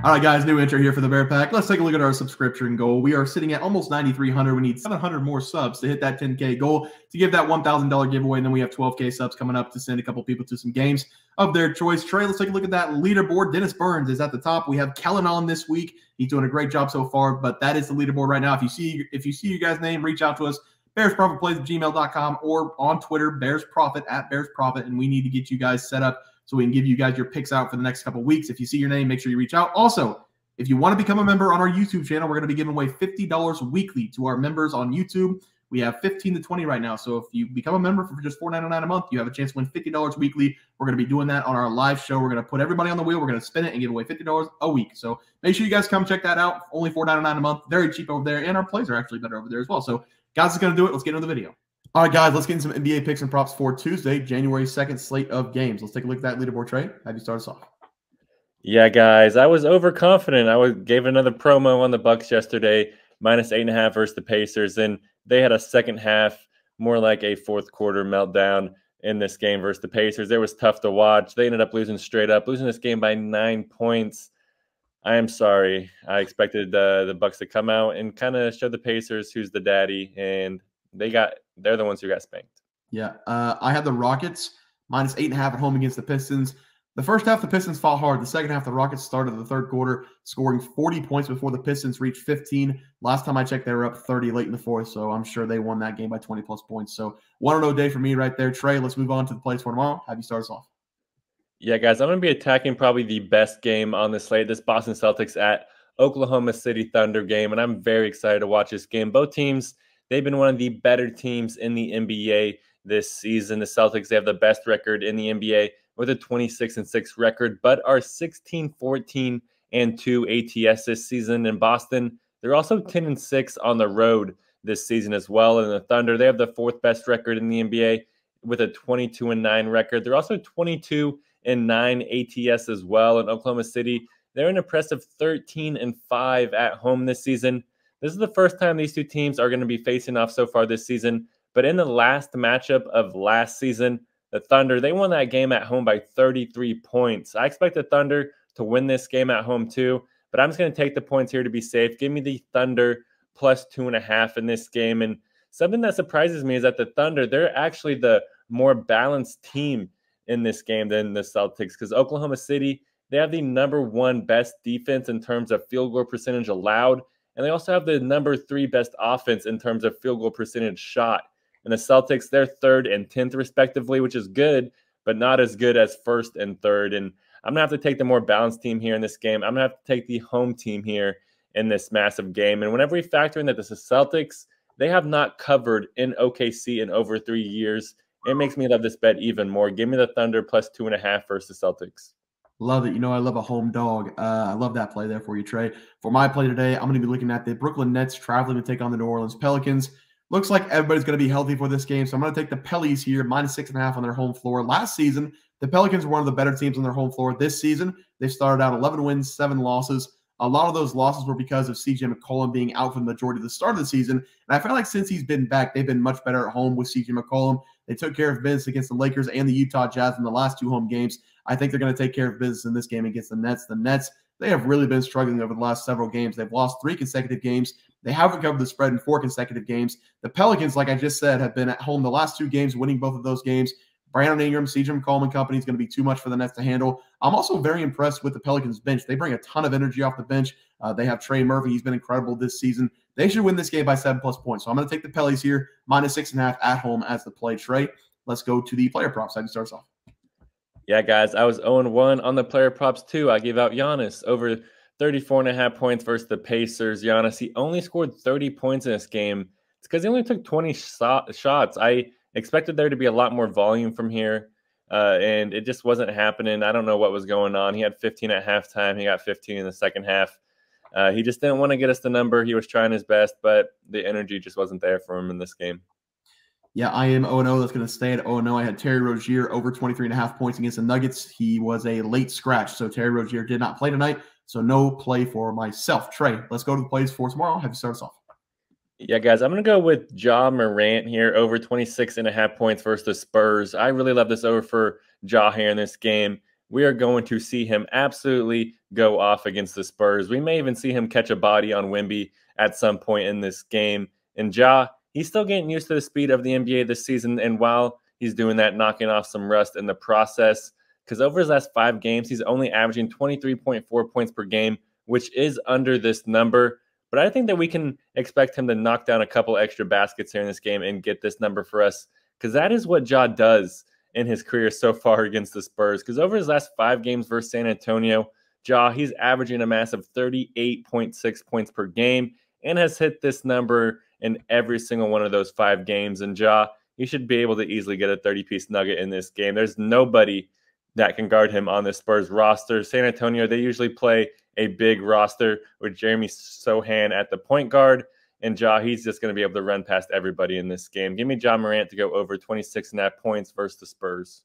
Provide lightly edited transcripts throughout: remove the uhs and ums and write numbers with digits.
All right, guys, new intro here for the Bear Pack. Let's take a look at our subscription goal. We are sitting at almost 9,300. We need 700 more subs to hit that 10K goal to give that $1,000 giveaway. And then we have 12K subs coming up to send a couple people to some games of their choice. Trey, let's take a look at that leaderboard. Dennis Burns is at the top. We have Kellen on this week. He's doing a great job so far, but that is the leaderboard right now. If you see your guys' name, reach out to us. BearsProfitPlays@gmail.com or on Twitter, BearsProfit @BearsProfit, and we need to get you guys set up so we can give you guys your picks out for the next couple of weeks. If you see your name, make sure you reach out. Also, if you want to become a member on our YouTube channel, we're going to be giving away $50 weekly to our members on YouTube. We have 15 to 20 right now. So if you become a member for just $4.99 a month, you have a chance to win $50 weekly. We're going to be doing that on our live show. We're going to put everybody on the wheel. We're going to spin it and give away $50 a week. So make sure you guys come check that out. Only $4.99 a month. Very cheap over there. And our plays are actually better over there as well. So guys, it's going to do it. Let's get into the video. All right, guys, let's get into some NBA picks and props for Tuesday, January 2nd slate of games. Let's take a look at that leaderboard, Trey. Have you start us off? Yeah, guys, I was overconfident. gave another promo on the Bucks yesterday, -8.5 versus the Pacers, and they had a second half, more like a fourth quarter meltdown in this game versus the Pacers. It was tough to watch. They ended up losing straight up, losing this game by 9 points. I am sorry. I expected the Bucks to come out and kind of show the Pacers who's the daddy, and they're the ones who got spanked. Yeah, I had the Rockets -8.5 at home against the Pistons. The first half, the Pistons fought hard. The second half, the Rockets started the third quarter, scoring 40 points before the Pistons reached 15. Last time I checked, they were up 30 late in the fourth, so I'm sure they won that game by 20-plus points. So 1-0 day for me right there. Trey, let's move on to the plays for tomorrow. Have you start us off? Yeah, guys, I'm going to be attacking probably the best game on the slate, this Boston Celtics at Oklahoma City Thunder game, and I'm very excited to watch this game. Both teams, they've been one of the better teams in the NBA this season. The Celtics, they have the best record in the NBA with a 26-6 record, but are 16-14-2 ATS this season. In Boston, they're also 10-6 on the road this season as well. And the Thunder, they have the fourth best record in the NBA with a 22-9 record. They're also 22-9 ATS as well. In Oklahoma City, they're an impressive 13-5 at home this season. This is the first time these two teams are going to be facing off so far this season. But in the last matchup of last season, the Thunder, they won that game at home by 33 points. I expect the Thunder to win this game at home too, but I'm just going to take the points here to be safe. Give me the Thunder plus 2.5 in this game. And something that surprises me is that the Thunder, they're actually the more balanced team in this game than the Celtics, because Oklahoma City, they have the #1 best defense in terms of field goal percentage allowed, and they also have the #3 best offense in terms of field goal percentage shot. And the Celtics, they're 3rd and 10th respectively, which is good, but not as good as 1st and 3rd. And I'm going to have to take the more balanced team here in this game. I'm going to have to take the home team here in this massive game. And whenever we factor in that this is Celtics, they have not covered in OKC in over 3 years. It makes me love this bet even more. Give me the Thunder plus 2.5 versus the Celtics. Love it. You know, I love a home dog. I love that play there for you, Trey. For my play today, I'm going to be looking at the Brooklyn Nets traveling to take on the New Orleans Pelicans. Looks like everybody's going to be healthy for this game, so I'm going to take the Pellies here, -6.5 on their home floor. Last season, the Pelicans were one of the better teams on their home floor. This season, they started out 11 wins, 7 losses. A lot of those losses were because of CJ McCollum being out for the majority of the start of the season. And I feel like since he's been back, they've been much better at home with CJ McCollum. They took care of business against the Lakers and the Utah Jazz in the last 2 home games. I think they're going to take care of business in this game against the Nets. The Nets, they have really been struggling over the last several games. They've lost 3 consecutive games. They haven't covered the spread in 4 consecutive games. The Pelicans, like I just said, have been at home the last 2 games, winning both of those games. Brandon Ingram, CJ McCollum and company is going to be too much for the Nets to handle. I'm also very impressed with the Pelicans bench. They bring a ton of energy off the bench. They have Trey Murphy. He's been incredible this season. They should win this game by 7+ points. So I'm going to take the Pellies here, -6.5 at home as the play. Trey, let's go to the player props. How do you start us off? Yeah, guys, I was 0-1 on the player props too. I gave out Giannis over 34.5 points versus the Pacers. Giannis, he only scored 30 points in this game. It's because he only took 20 shots. I expected there to be a lot more volume from here, and it just wasn't happening. I don't know what was going on. He had 15 at halftime. He got 15 in the second half. He just didn't want to get us the number. He was trying his best, but the energy just wasn't there for him in this game. Yeah, I am 0-0. That's going to stay at 0-0. I had Terry Rozier over 23.5 points against the Nuggets. He was a late scratch, so Terry Rozier did not play tonight, so no play for myself. Trey, let's go to the plays for tomorrow. Have you start us off? Yeah, guys, I'm going to go with Ja Morant here, over 26.5 points versus the Spurs. I really love this over for Ja here in this game. we are going to see him absolutely go off against the Spurs. We may even see him catch a body on Wemby at some point in this game. And Ja, he's still getting used to the speed of the NBA this season. And while he's doing that, knocking off some rust in the process, because over his last 5 games, he's only averaging 23.4 points per game, which is under this number. But I think that we can expect him to knock down a couple extra baskets here in this game and get this number for us, because that is what Ja does in his career so far against the Spurs. Because over his last 5 games versus San Antonio, Ja, he's averaging a massive 38.6 points per game and has hit this number in every single one of those 5 games. And Ja, he should be able to easily get a 30-piece nugget in this game. There's nobody that can guard him on the Spurs roster. San Antonio, they usually play a big roster with Jeremy Sohan at the point guard. And Ja, he's just going to be able to run past everybody in this game. Give me Ja Morant to go over 26.5 points versus the Spurs.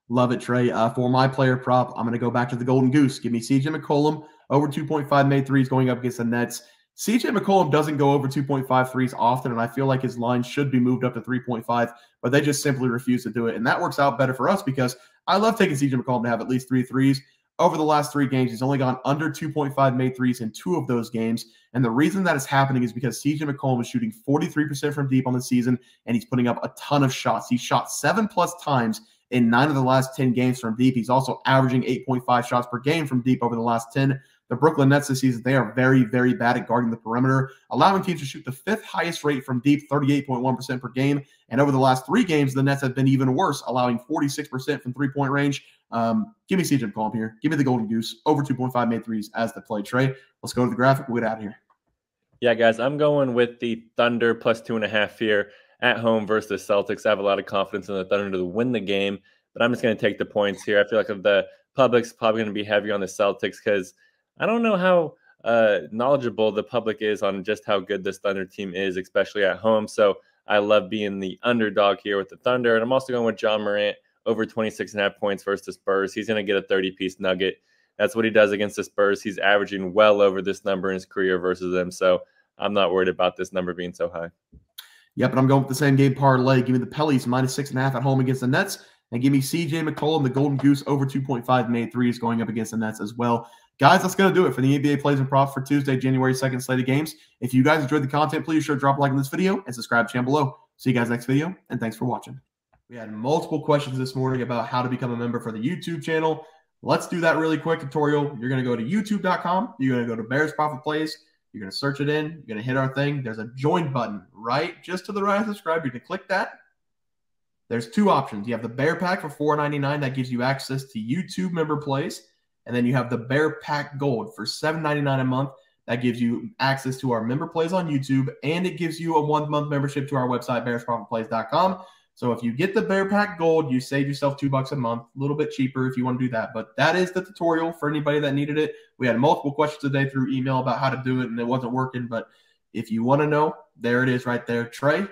Love it, Trey. For my player prop, I'm going to go back to the Golden Goose. Give me CJ McCollum over 2.5 made threes going up against the Nets. CJ McCollum doesn't go over 2.5 threes often, and I feel like his line should be moved up to 3.5, but they just simply refuse to do it. And that works out better for us because I love taking CJ McCollum to have at least 3 threes. Over the last 3 games, he's only gone under 2.5 made threes in 2 of those games. And the reason that is happening is because CJ McCollum is shooting 43% from deep on the season, and he's putting up a ton of shots. He shot 7+ times in 9 of the last 10 games from deep. He's also averaging 8.5 shots per game from deep over the last 10. The Brooklyn Nets this season, they are very, very bad at guarding the perimeter, allowing teams to shoot the 5th highest rate from deep, 38.1% per game. And over the last 3 games, the Nets have been even worse, allowing 46% from three-point range. Give me CJ McCollum here. Give me the Golden Goose over 2.5 made threes as the play. Trey, let's go to the graphic. We'll get out of here. Yeah, guys, I'm going with the Thunder plus 2.5 here at home versus the Celtics. I have a lot of confidence in the Thunder to win the game, but I'm just going to take the points here. I feel like the public's probably going to be heavy on the Celtics because I don't know how knowledgeable the public is on just how good this Thunder team is, especially at home. So I love being the underdog here with the Thunder. And I'm also going with Ja Morant over 26.5 points versus the Spurs. He's going to get a 30-piece nugget. That's what he does against the Spurs. He's averaging well over this number in his career versus them. So I'm not worried about this number being so high. Yep, and I'm going with the same game parlay. Give me the Pelicans minus 6.5 at home against the Nets. And give me CJ McCollum, the Golden Goose, over 2.5 made threes going up against the Nets as well. Guys, that's going to do it for the NBA Plays and Props for Tuesday, January 2nd slate of games. If you guys enjoyed the content, please sure to drop a like on this video and subscribe to the channel below. See you guys next video, and thanks for watching. We had multiple questions this morning about how to become a member for the YouTube channel. Let's do that really quick tutorial. You're going to go to youtube.com. You're going to go to Bears Profit Plays. You're going to search it in. You're going to hit our thing. There's a join button right just to the right of subscribe. You're going to click that. There's 2 options. You have the Bear Pack for $4.99. That gives you access to YouTube member plays. And then you have the Bear Pack Gold for $7.99 a month. That gives you access to our member plays on YouTube, and it gives you a 1-month membership to our website, bearsprofitplays.com. So if you get the Bear Pack Gold, you save yourself $2 a month, a little bit cheaper if you want to do that. But that is the tutorial for anybody that needed it. We had multiple questions today through email about how to do it, and it wasn't working. But if you want to know, there it is right there. Trey,